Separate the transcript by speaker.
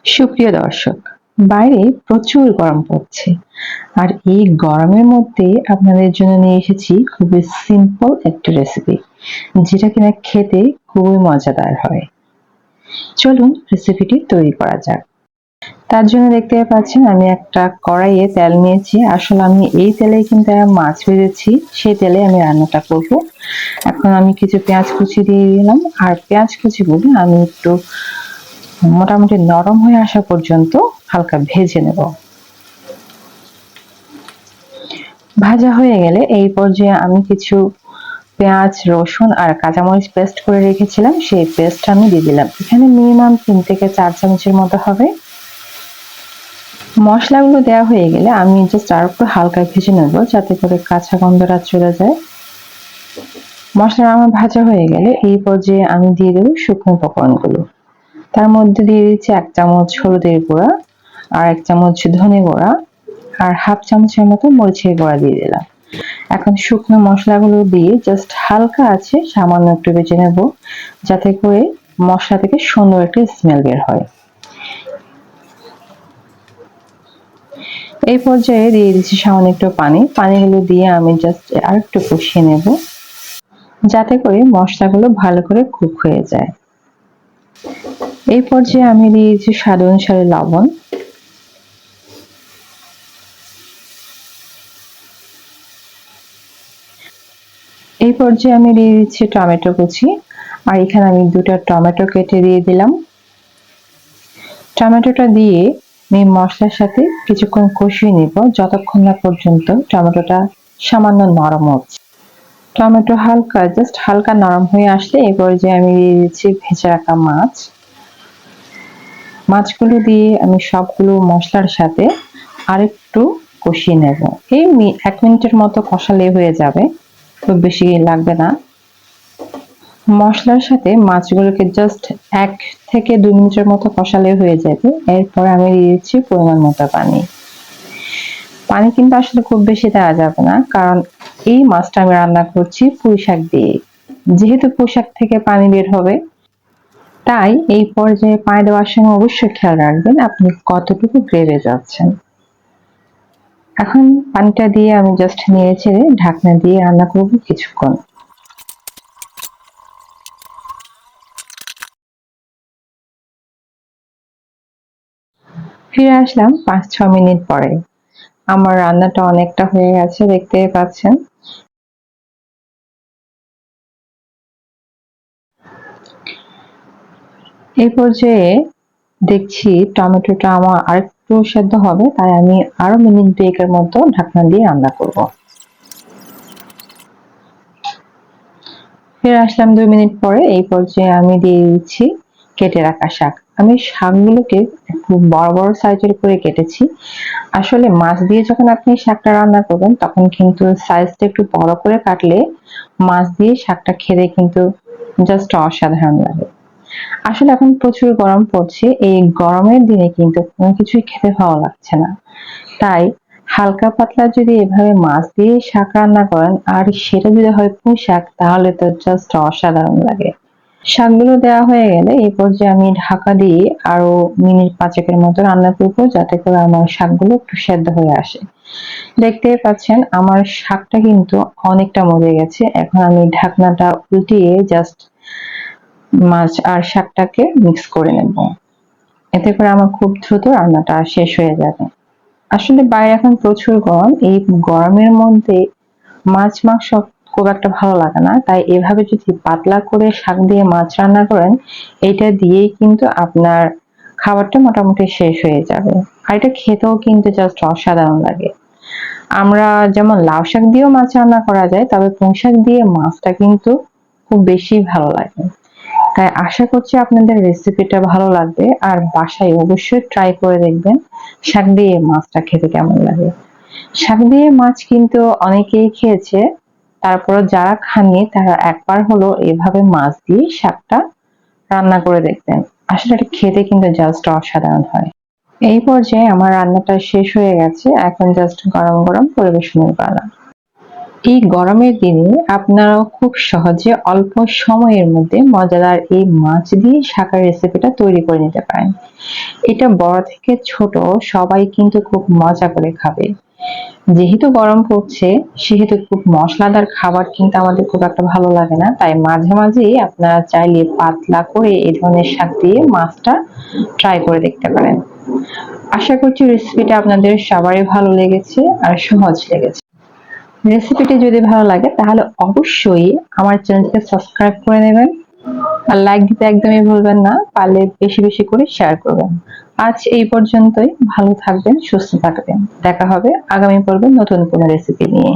Speaker 1: সুপ্রিয় দর্শক, বাইরে প্রচুর গরম পড়ছে। আর এই গরমের মধ্যে আপনাদের জন্য নিয়ে এসেছি খুবই সিম্পল একটা রেসিপি, যেটা কিনা খেতে খুবই মজাদার হয়। চলুন রেসিপিটি তৈরি করা যাক। তার জন্য দেখতে পাচ্ছেন আমি একটা কড়াইয়ে তেল নিয়েছি। আসলে আমি এই তেলেই কিন্তু মাছ ভেজেছি, সেই তেলে আমি রান্নাটা করব। এখন আমি কিছু পেঁয়াজ কুচি দিয়ে দিলাম, আর পেঁয়াজ কুচিগুলো আমি একটু মোটামুটি নরম হয়ে আসা পর্যন্ত হালকা ভেজে নেব। ভাজা হয়ে গেলে এই পর্যায়ে আমি কিছু পেঁয়াজ, রসুন আর কাঁচামরিচ পেস্ট করে রেখেছিলাম, সেই পেস্ট আমি দিয়ে দিলাম। এখানে মিনিমাম 3 থেকে 4 চামচের মতো হবে। মশলাগুলো দেওয়া হয়ে গেলে আমি জাস্ট আর একটু হালকা ভেজে নেব, যাতে করে কাঁচা গন্ধটা চলে যায়। মশলা আমার ভাজা হয়ে গেলে এই পর্যায়ে আমি দিয়ে দেবো শুকনো উপকরণগুলো। তার মধ্যে দিয়ে দিচ্ছি 1 চামচ হলুদের গুঁড়া, আর 1 চামচ ধনে গুঁড়া, আর হাফ চামচের মতো মরিচের গুঁড়া দিয়ে দিলাম। এখন শুকনো মশলাগুলো দিয়ে জাস্ট হালকা আছে সামান্য একটু ভেজে নেব, যাতে করে মশলা থেকে সুন্দর একটা স্মেল বের হয়। এই পর্যায়ে দিয়ে দিচ্ছি সামান্য একটু পানি। পানিগুলো দিয়ে আমি জাস্ট আর একটু কষিয়ে নেব, যাতে করে মশলাগুলো ভালো করে কুক হয়ে যায়। এই পর্যায়ে আমি দিয়ে দিচ্ছি স্বাদ অনুসারে লবণ। এই পর্যায়ে আমি দিয়ে দিচ্ছি টমেটো কুচি, আর এখানে আমি 2টা টমেটো কেটে দিয়ে দিলাম। টমেটোটা দিয়ে আমি মশলার সাথে কিছুক্ষণ কষিয়ে নিব, যতক্ষণ না পর্যন্ত টমেটোটা সামান্য নরম হচ্ছে। টমেটো জাস্ট হালকা নরম হয়ে আসলে এই পর্যায়ে আমি দিয়ে দিচ্ছি ভেজে রাখা মাছ। মাছগুলো দিয়ে আমি সবগুলো মশলার সাথে আরেকটু কষিয়ে নেব। এই 1 মিনিটের মতো কষালে হয়ে যাবে, খুব বেশি লাগবে না। মশলার সাথে মাছগুলোকে জাস্ট 1 থেকে 2 মিনিটের মতো কষালে হয়ে যাবে। এরপর আমি দিয়ে দিচ্ছি পরিমাণ মতো পানি। পানি কিন্তু আসলে খুব বেশি দেওয়া যাবে না, কারণ এই মাছটা আমি রান্না করছি পুঁই শাক দিয়ে। যেহেতু পুঁই শাক থেকে পানি বের হবে, তাই এই পর্যায়ে পানি দেওয়ার সময় অবশ্যই খেয়াল রাখবেন আপনি কতটুকু গ্রেভি যাচ্ছেন। এখন পানিটা দিয়ে আমি জাস্ট নেড়ে চেড়ে ঢাকনা দিয়ে রান্না করব কিছুক্ষণ। ফিরে আসলাম 5-6 মিনিট পরে। আমার রান্নাটা অনেকটা হয়ে গেছে, দেখতেই পাচ্ছেন। এই পর্যায়ে দেখছি টমেটোটা আমার আরেকটু সেদ্ধ হবে, তাই আমি আরো মিনিট 2 এর মতো ঢাকনা দিয়ে রান্না করব। ফিরে আসলাম 2 মিনিট পরে। এই পর্যায়ে আমি দিয়ে দিচ্ছি কেটে রাখা শাক। আমি শাকগুলোকে একটু বড় বড় সাইজের করে কেটেছি। আসলে মাছ দিয়ে যখন আপনি শাকটা রান্না করবেন, তখন কিন্তু সাইজটা একটু বড় করে কাটলে মাছ দিয়ে শাকটা খেতে কিন্তু জাস্ট অসাধারণ লাগে। আসলে এখন প্রচুর গরম পড়ছে, এই গরমের দিনে কিন্তু কোনো কিছুই খেতে ভালো লাগছে না। তাই হালকা পাতলা যদি এভাবে মাছ দিয়ে শাক রান্না করেন, আর সেটা যদি হয় পুঁই শাক, তাহলে তো জাস্ট অসাধারণ লাগে। শাকগুলো দেওয়া হয়ে গেলে এই পর্যায়ে আমি ঢাকা দিয়ে আরো মিনিট 5 মতো রান্না করবো, যাতে করে আমার শাকগুলো একটু সেদ্ধ হয়ে আসে। দেখতেই পাচ্ছেন আমার শাকটা কিন্তু অনেকটা মজে গেছে। এখন আমি ঢাকনাটা উল্টিয়ে জাস্ট মাছ আর শাকটাকে মিক্স করে নেব। এতে করে আমার খুব দ্রুত রান্নাটা শেষ হয়ে যাবে। আসলে বাইরে এখন প্রচুর গরম, এই গরমের মধ্যে মাছ মাংস খুব একটা ভালো লাগে না, তাই এভাবে যদি পাতলা করে শাক দিয়ে মাছ রান্না করেন, এটা দিয়েই কিন্তু আপনার খাবারটা মোটামুটি শেষ হয়ে যাবে। আর এটা খেতেও কিন্তু জাস্ট অসাধারণ লাগে। আমরা যেমন লাউ শাক দিয়েও মাছ রান্না করা যায়, তবে পুঁই শাক দিয়ে মাছটা কিন্তু খুব বেশি ভালো লাগে। তাই আশা করছি আপনাদের রেসিপিটা ভালো লাগবে, আর বাসায় অবশ্যই ট্রাই করে দেখবেন শাক দিয়ে মাছটা খেতে কেমন লাগে। শাক দিয়ে মাছ কিন্তু অনেকেই খেয়েছে, তারপরও যারা খাননি তারা একবার হলো এভাবে মাছ দিয়ে শাকটা রান্না করে দেখবেন। আসলে এটা খেতে কিন্তু জাস্ট অসাধারণ হয়। এই পর্যায়ে আমার রান্নাটা শেষ হয়ে গেছে, এখন জাস্ট গরম গরম পরিবেশনের পালা। এই গরমের দিনে আপনারাও খুব সহজে অল্প সময়ের মধ্যে মজাদার এই মাছ দিয়ে শাকের রেসিপিটা তৈরি করে নিতে পারেন। এটা বড় থেকে ছোট সবাই কিন্তু খুব মজা করে খাবে। যেহেতু গরম পড়ছে সেহেতু খুব মশলাদার খাবার কিন্তু আমাদের খুব একটা ভালো লাগে না, তাই মাঝে মাঝেই আপনারা চাইলে পাতলা করে এই ধরনের শাক দিয়ে মাছটা ট্রাই করে দেখতে পারেন। আশা করছি রেসিপিটা আপনাদের সবারই ভালো লেগেছে আর সহজ লেগেছে। রেসিপিটি যদি ভালো লাগে তাহলে অবশ্যই আমার চ্যানেলটিকে সাবস্ক্রাইব করে নেবেন আর লাইক দিতে একদমই ভুলবেন না, পারলে বেশি বেশি করে শেয়ার করবেন। আজ এই পর্যন্তই। ভালো থাকবেন, সুস্থ থাকবেন। দেখা হবে আগামী পর্বে নতুন কোনো রেসিপি নিয়ে।